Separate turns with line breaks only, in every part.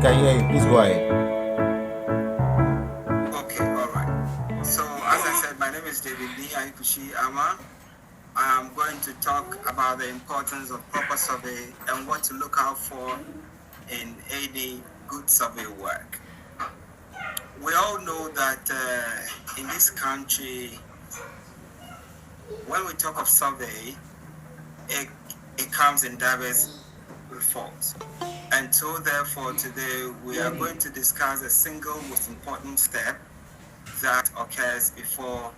can hear you. Please go ahead.
Okay, all right. So, as I said, my name is David Lee Aikushi Ama. I'm going to talk about the importance of proper survey and what to look out for in any good survey work. We all know that in this country, when we talk of survey, it comes in diverse forms. And so, therefore, today we are going to discuss a single most important step that occurs before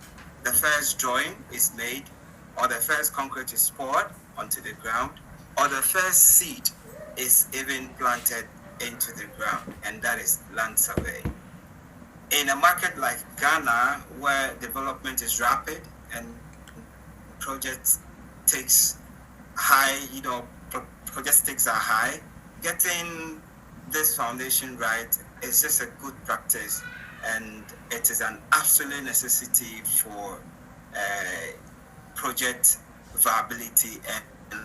the first drawing is made, or the first concrete is poured onto the ground, or the first seed is even planted into the ground, and that is land survey. In a market like Ghana, where development is rapid and project takes high, project stakes are high, getting this foundation right is just a good practice, and it is an absolute necessity for project viability and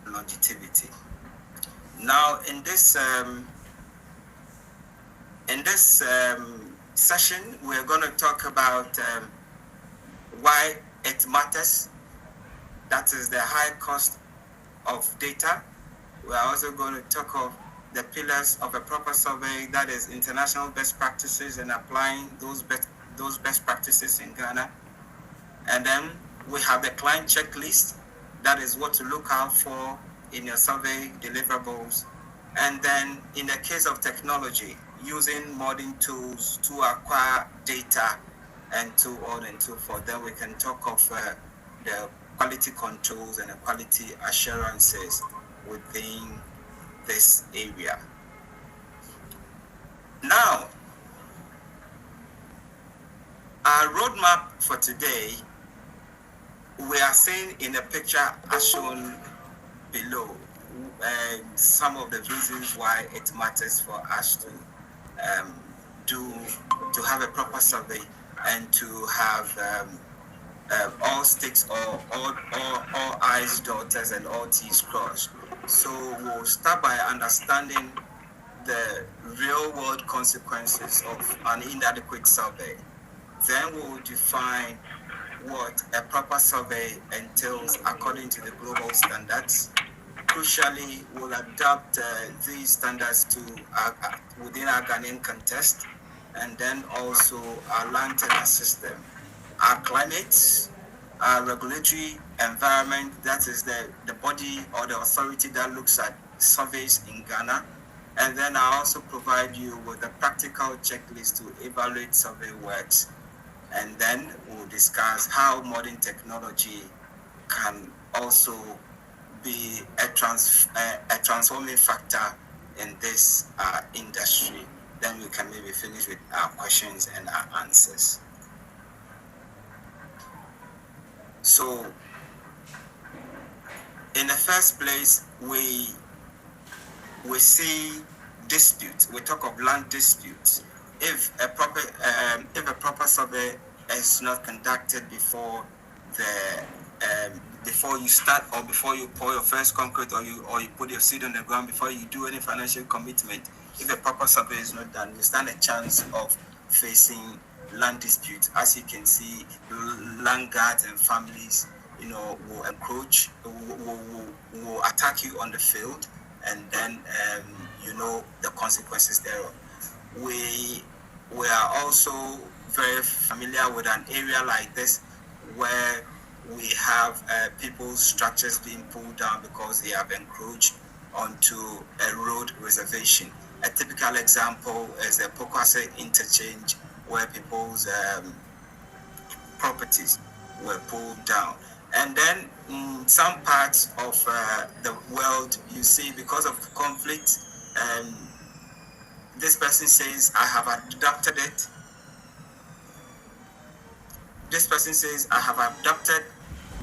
longevity. Now, in this session, we're going to talk about why it matters. That is the high cost of data. We are also going to talk of the pillars of a proper survey, that is international best practices and applying those best practices in Ghana. And then we have the client checklist, that is what to look out for in your survey deliverables. And then in the case of technology, using modern tools to acquire data and so on and so forth. Then we can talk of the quality controls and the quality assurances within this area. Now, our roadmap for today, we are seeing in the picture as shown below some of the reasons why it matters for us to have a proper survey and to have all sticks or all I's dotted and all T's crossed. So we'll start by understanding the real world consequences of an inadequate survey. Then we'll define what a proper survey entails according to the global standards. Crucially, we'll adapt these standards to within our Ghanaian context, and then also our land tenure system, our climate, our regulatory environment, that is the body or the authority that looks at surveys in Ghana. And then I also provide you with a practical checklist to evaluate survey works. And then we'll discuss how modern technology can also be a transforming factor in this industry. Then we can maybe finish with our questions and our answers. So, in the first place, we see disputes. We talk of land disputes. If a proper survey is not conducted before before you start, or before you pour your first concrete, or you put your seed on the ground, before you do any financial commitment, if a proper survey is not done, you stand a chance of facing land disputes. As you can see, land guards and families, will encroach, will attack you on the field, and then the consequences thereof. We are also very familiar with an area like this where we have people's structures being pulled down because they have encroached onto a road reservation. A typical example is the Pokwase interchange, where people's properties were pulled down. And then in some parts of the world, you see, because of conflict, this person says, I have adopted it. This person says, I have adopted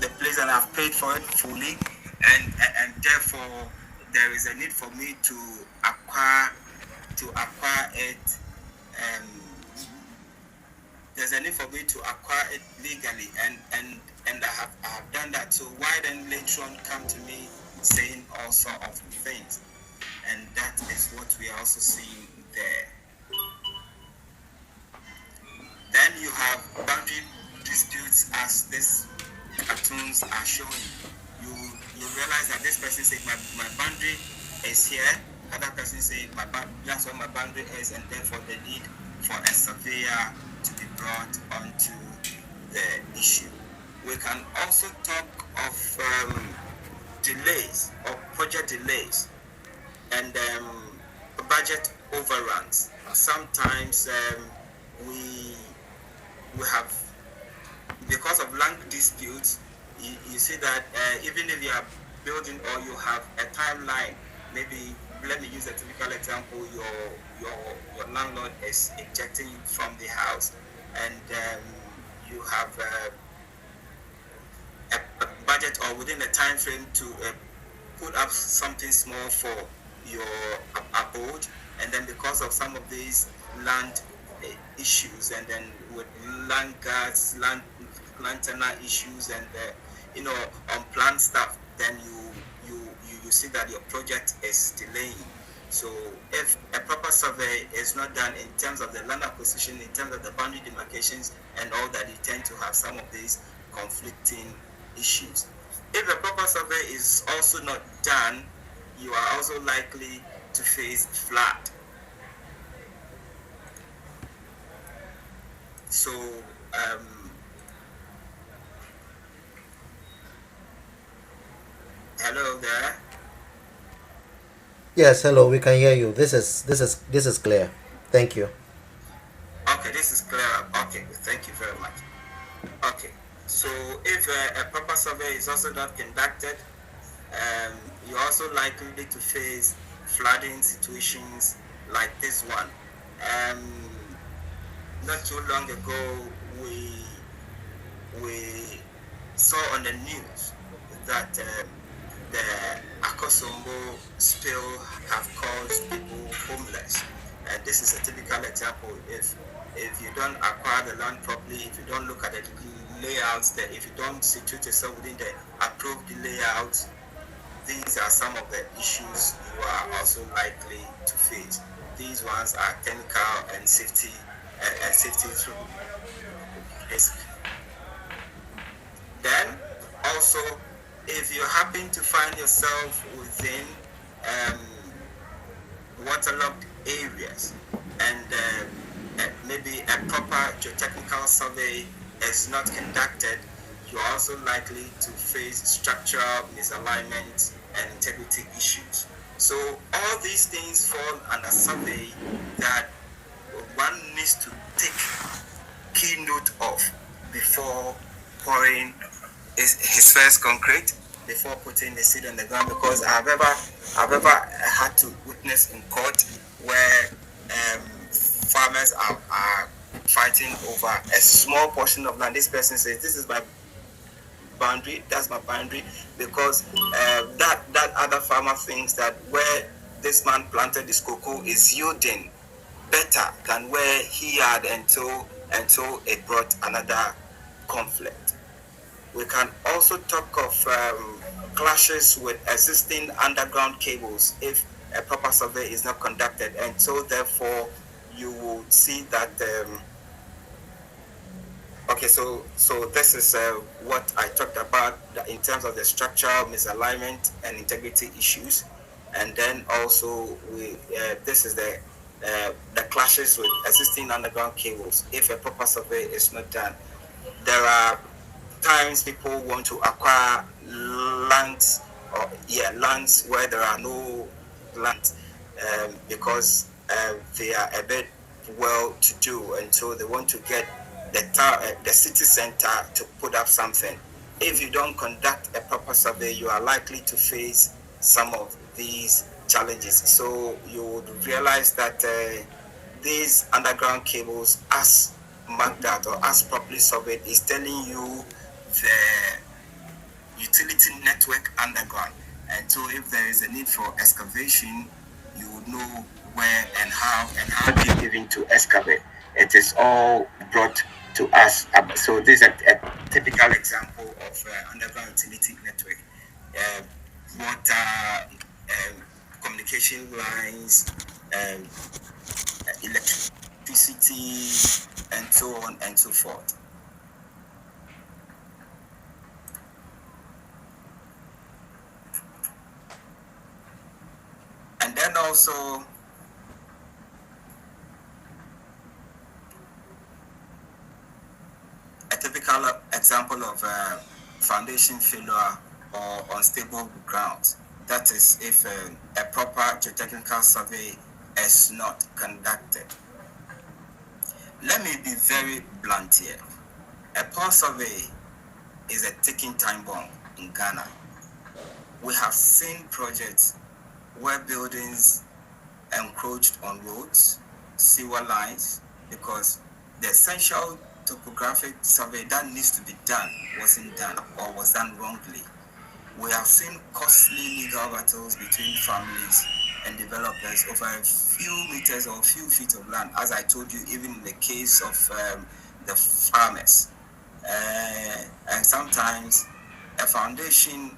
the place and I've paid for it fully, and therefore there is a need for me to acquire it. There's a need for me to acquire it legally, and I have done that. So why then later on come to me saying all sort of things? and that is what we are also seeing there. Then you have boundary disputes, as these cartoons are showing. You realize that this person said my boundary is here, other person say that's what my boundary is, and therefore the need for a surveyor to be brought onto the issue. We can also talk of delays or project delays and budget overruns. Sometimes we have, because of land disputes, you see that even if you are building or you have a timeline, maybe let me use a typical example, your landlord is ejecting you from the house, and you have a budget or within a time frame to put up something small for your abode, and then because of some of these land issues, and then with land guards, land tenure issues, and unplanned stuff, then you see that your project is delaying. So if a proper survey is not done in terms of the land acquisition, in terms of the boundary demarcations and all that, you tend to have some of these conflicting issues. If a proper survey is also not done, you are also likely to face flood. So hello there.
Yes, hello. We can hear you. This is clear. Thank you.
Okay, this is clear. Okay, thank you very much. Okay, so if a proper survey is also not conducted, you're also likely to face flooding situations like this one. Not too long ago, we saw on the news that the Akosombo spill have caused people homeless. And this is a typical example. If you don't acquire the land properly, if you don't look at the layouts, that if you don't situate yourself within the approved layouts, these are some of the issues you are also likely to face. These ones are technical and safety through risk. Then also, if you happen to find yourself within waterlogged areas, and maybe a proper geotechnical survey is not conducted, you're also likely to face structural misalignment and integrity issues. So all these things fall under survey that one needs to take key note of before pouring his first concrete, before putting the seed on the ground, because I've ever had to witness in court where farmers are fighting over a small portion of land. This person says, this is my boundary, that's my boundary, because that other farmer thinks that where this man planted this cocoa is yielding better than where he had, until it brought another conflict. We can also talk of clashes with existing underground cables if a proper survey is not conducted, and so therefore you will see that okay, so this is what I talked about in terms of the structural misalignment and integrity issues. And then also this is the clashes with existing underground cables if a proper survey is not done. There are times people want to acquire lands where there are no lands because they are a bit well to do, and so they want to get the city center to put up something. If you don't conduct a proper survey, you are likely to face some of these challenges. So you would realize that these underground cables, as marked out or as properly surveyed, is telling you the utility network underground. And so if there is a need for excavation, you would know where and how deep even to excavate. It is all brought to us. So this is a typical example of underground utility network. Water communication lines, electricity, and so on and so forth. And then also a typical example of foundation failure or unstable ground. That is if a proper geotechnical survey is not conducted. Let me be very blunt here. A poor survey is a ticking time bomb in Ghana. We have seen projects where buildings encroached on roads, sewer lines, because the essential topographic survey that needs to be done wasn't done or was done wrongly. We have seen costly legal battles between families and developers over a few meters or a few feet of land, as I told you, even in the case of the farmers. And sometimes a foundation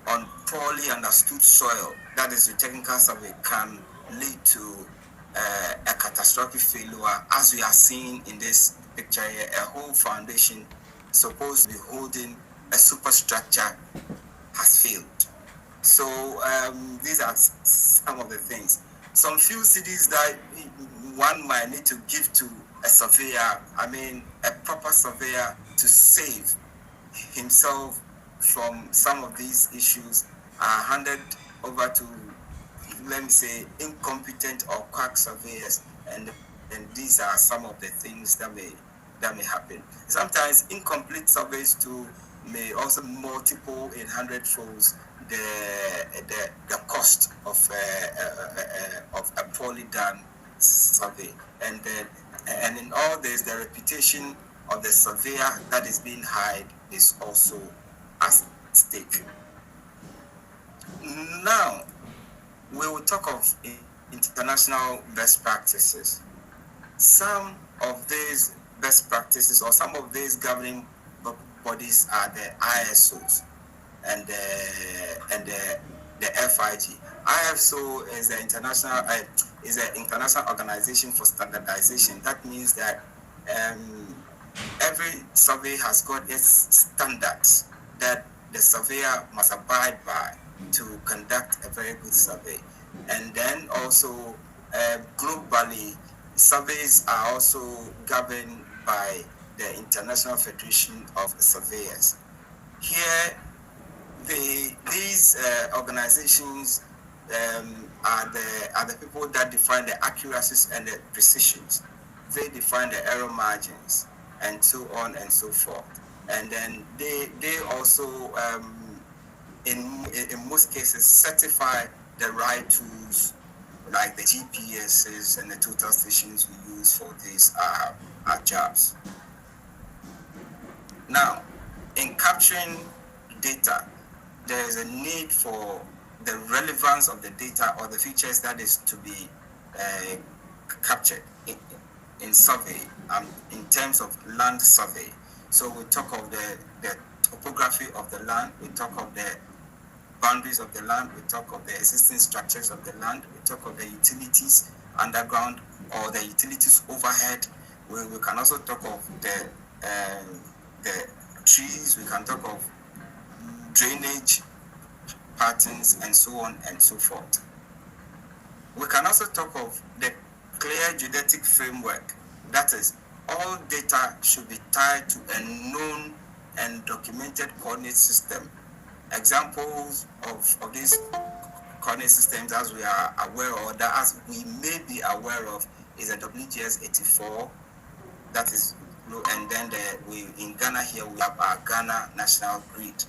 on poorly understood soil, that is the technical survey, can lead to a catastrophic failure, as we are seeing in this picture here. A whole foundation supposed to be holding a superstructure has failed. So these are some of the things. Some few cities that one might need to give to a surveyor, a proper surveyor, to save himself from some of these issues, are handed over to, let me say, incompetent or quack surveyors, and these are some of the things that may happen. Sometimes incomplete surveys too may also multiple in hundredfolds the cost of a poorly done survey, and in all this, the reputation of the surveyor that is being hired is also at stake. Now, we will talk of international best practices. Some of these best practices, or some of these governing bodies, are the ISOs and the FIG. ISO is the international organization for standardization. That means that every survey has got its standards that the surveyor must abide by to conduct a very good survey. And then also globally, surveys are also governed by the International Federation of Surveyors. Here, these organizations are the people that define the accuracies and the precisions. They define the error margins and so on and so forth. And then they also, in most cases, certify the right tools, like the GPSs and the total stations we use for these our jobs. Now, in capturing data, there is a need for the relevance of the data or the features that is to be captured in survey, in terms of land survey. So we talk of the topography of the land, we talk of the boundaries of the land, we talk of the existing structures of the land, we talk of the utilities underground or the utilities overhead. We can also talk of the trees, we can talk of drainage patterns and so on and so forth. We can also talk of the clear geodetic framework. That is, all data should be tied to a known and documented coordinate system. Examples of these coordinate systems, as we are aware of, that as we may be aware of, is a WGS 84. That is, and then in Ghana here we have our Ghana National Grid.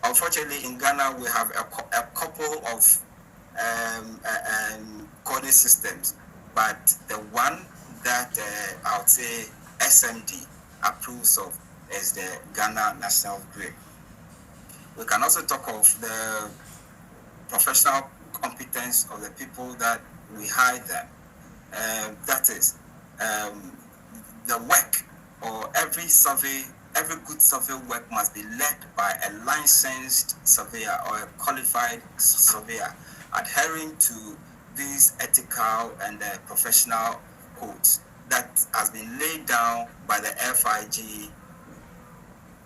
Unfortunately, in Ghana we have a couple of coordinate systems, but the one that I would say SMD approves of is the Ghana National Grid. We can also talk of the professional competence of the people that we hire them. That is, the work, or every good survey work must be led by a licensed surveyor or a qualified surveyor. adhering to these ethical and professional codes that has been laid down by the FIG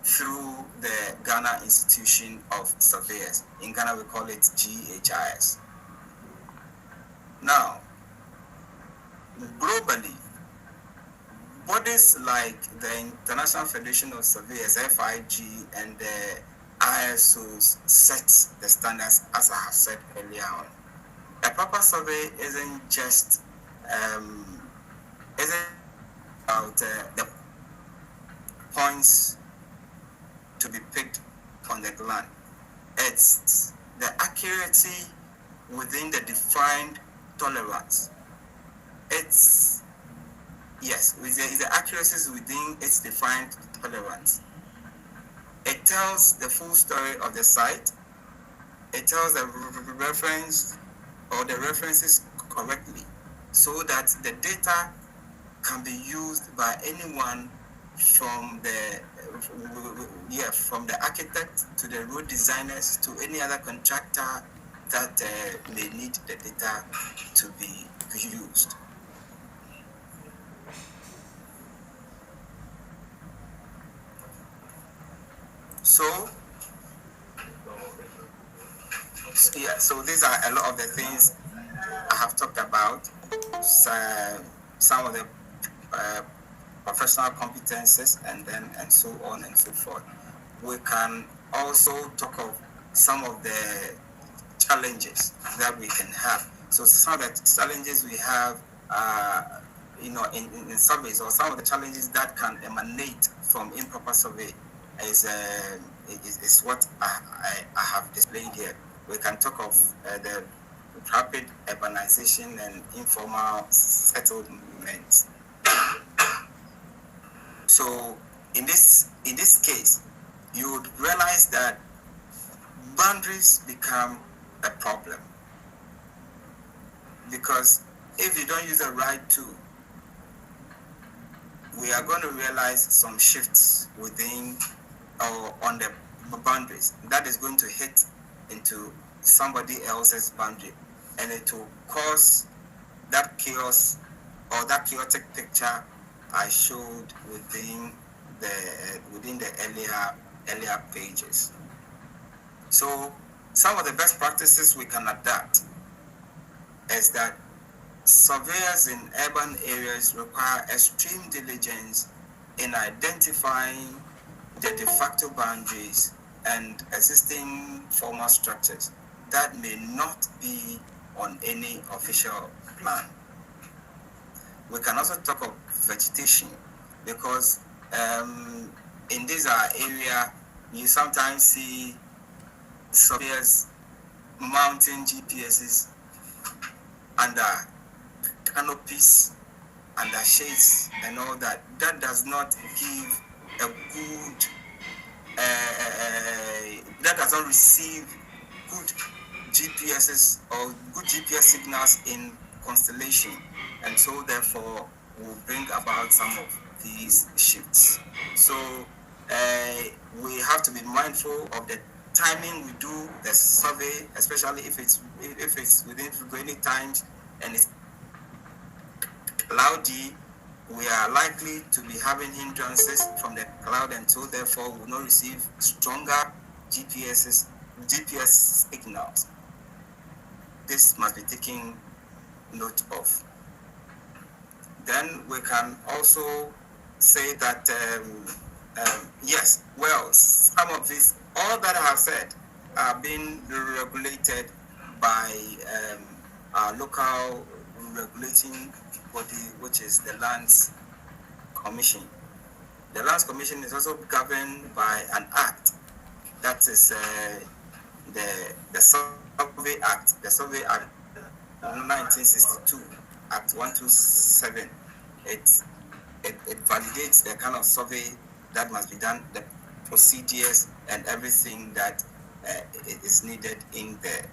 through the Ghana Institution of Surveyors. In Ghana, we call it GHIS. Now, globally, bodies like the International Federation of Surveyors, FIG, and the ISOs set the standards, as I have said earlier on. A proper survey isn't just about the points to be picked on the land. It's the accuracy within the defined tolerance. It's the accuracies within its defined tolerance. It tells the full story of the site. It tells the reference or the references correctly, so that the data can be used by anyone from the architect to the road designers to any other contractor that may need the data to be used. So these are a lot of the things I have talked about. Some of the professional competences and so on and so forth. We can also talk of some of the challenges that we can have. So some of the challenges we have in surveys, or some of the challenges that can emanate from improper survey is what I have displayed here. We can talk of the rapid urbanization and informal settlements. So in this case, you would realize that boundaries become a problem, because if you don't use the right tool, we are going to realize some shifts within or on the boundaries that is going to hit into somebody else's boundary, and it will cause that chaos or that chaotic picture I showed within the earlier pages. So some of the best practices we can adapt is that surveyors in urban areas require extreme diligence in identifying the de facto boundaries and existing formal structures that may not be on any official plan. We can also talk of vegetation, because in this area you sometimes see surveyors mounting GPSs under canopies, under shades and all that. That does not give a good that does not receive good GPSs or good GPS signals in constellation, and so therefore will bring about some of these shifts. So we have to be mindful of the timing we do the survey, especially if it's within rainy times and it's cloudy. We are likely to be having hindrances from the cloud, and so therefore we will not receive stronger GPS signals. This must be taken note of. Then we can also say that yes, well, some of these, all that I have said, are being regulated by our local regulating body, which is the Lands Commission. The Lands Commission is also governed by an act, that is the Survey Act, the Survey Act 1962, Act 127. It validates the kind of survey that must be done, the procedures and everything that is needed in there.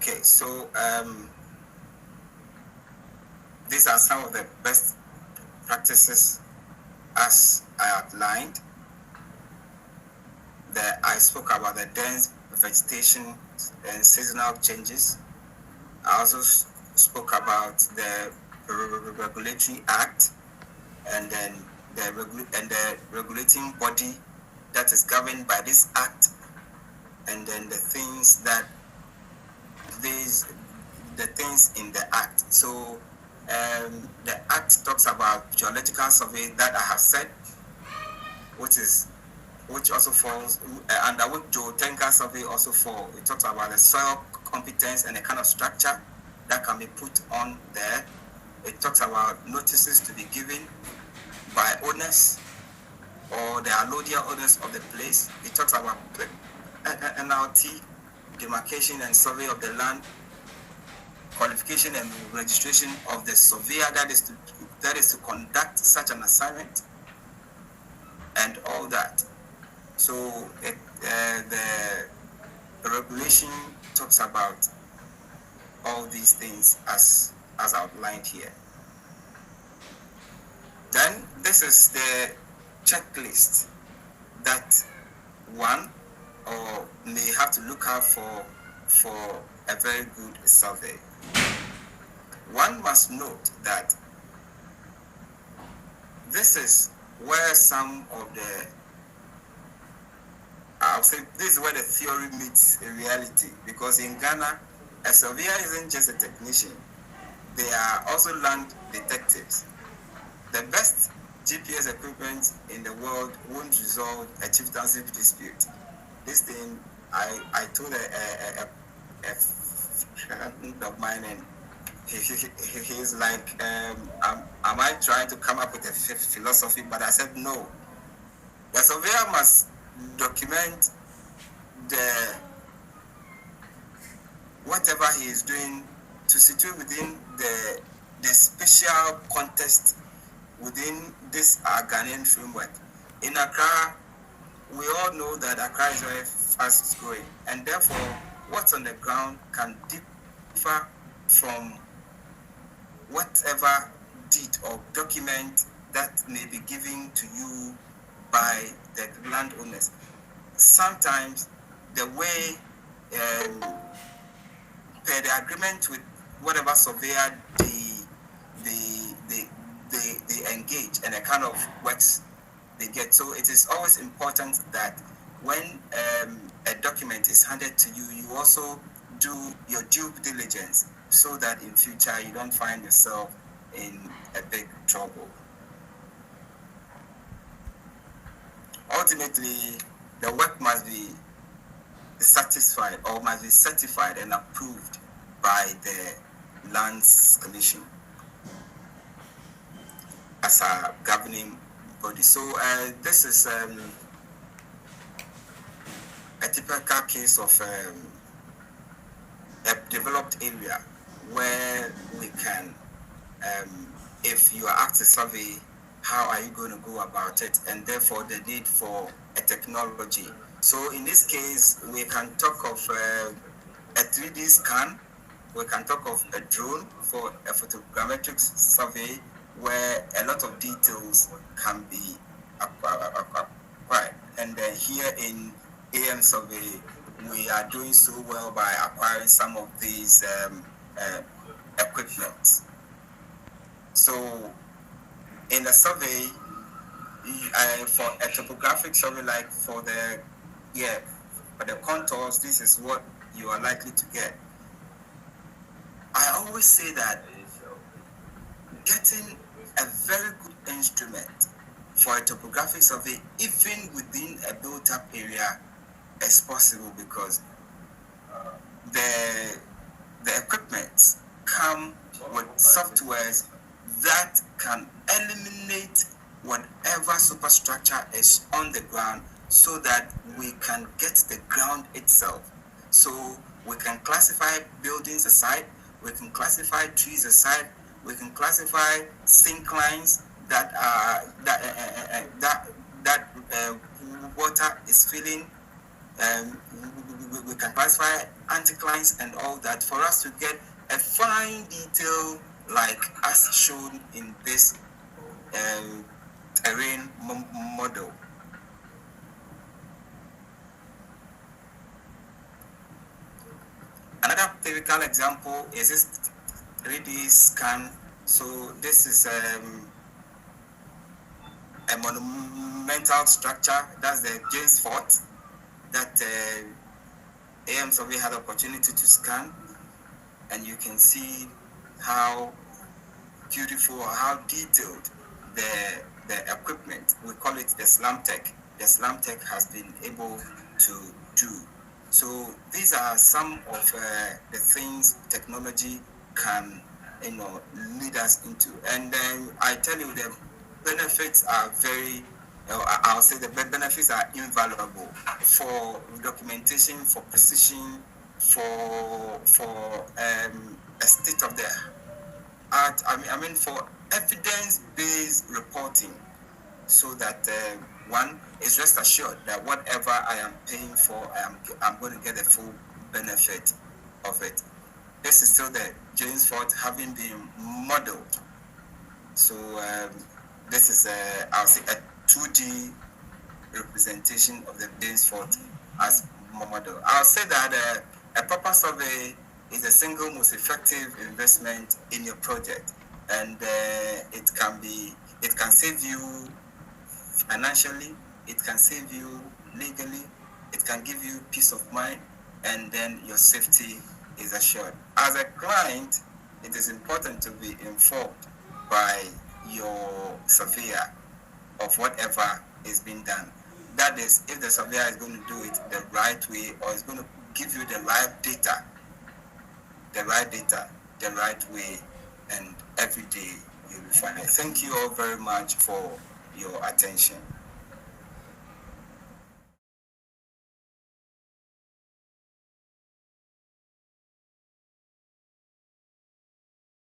Okay, so these are some of the best practices as I outlined. I spoke about the dense vegetation and seasonal changes. I also spoke about the regulatory act, and then the regulating body that is governed by this act, and then the things in the act. So the act talks about geological survey that I have said, which also falls under which geotechnical survey also falls. It talks about the soil competence and the kind of structure that can be put on there. It talks about notices to be given by owners or the allodial owners of the place. It talks about NLT, demarcation and survey of the land, qualification and registration of the surveyor that is to conduct such an assignment, and all that. So the regulation talks about all these things as outlined here. Then this is the checklist that one or may have to look out for a very good survey. One must note that this is where some of the I'll say this is where the theory meets reality, because in Ghana, a surveyor isn't just a technician. They are also land detectives. The best GPS equipment in the world won't resolve a chieftaincy dispute. This thing, I told a friend of mine, and he's like, am I trying to come up with a philosophy? But I said no. The surveyor must document whatever he is doing to situate within the special context within this Ghanaian framework. In Accra, we all know that Accra is very fast growing, and therefore what's on the ground can differ from whatever deed or document that may be given to you by the landowners. Sometimes the way per the agreement with whatever surveyor they engage and the kind of works they get. So it is always important that when a document is handed to you, you also do your due diligence so that in future you don't find yourself in a big trouble. Ultimately, the work must be satisfied or must be certified and approved by the Lands Commission as a governing body. So this is a typical case of a developed area where we can, if you are asked to survey, how are you going to go about it, and therefore the need for a technology. So in this case, we can talk of a 3D scan, we can talk of a drone for a photogrammetric survey where a lot of details can be acquired. And here in AM survey, we are doing so well by acquiring some of these equipment. So in the survey, for a topographic survey, like for the contours, this is what you are likely to get. I always say that getting a very good instrument for a topographic survey, even within a built-up area, is possible, because the equipment come with softwares that can eliminate whatever superstructure is on the ground, so that we can get the ground itself. So we can classify buildings aside, we can classify trees aside, we can classify synclines that water is filling we can classify anticlines and all that for us to get a fine detail like as shown in this terrain model. Another typical example is this 3D scan. So this is a monumental structure. That's the James Fort that AM Survey had opportunity to scan, and you can see how beautiful or how detailed the equipment, we call it the slam tech has been able to do. So these are some of the things technology can lead us into. And then I tell you the benefits are very I'll say the benefits are invaluable for documentation, for precision, for a state of the art. I mean for evidence-based reporting, so that one is rest assured that whatever I am paying for, I'm going to get the full benefit of it. This is still the James Fort having been modeled. So this is I'll say a 2D representation of the James Fort as model. I'll say that a proper survey is the single most effective investment in your project, and it can save you financially, it can save you legally, it can give you peace of mind, and then your safety is assured. As a client, it is important to be informed by your surveyor of whatever is being done. That is, if the surveyor is going to do it the right way, or is going to give you the right data, the right way, and every day you'll be fine. Thank you all very much for your attention.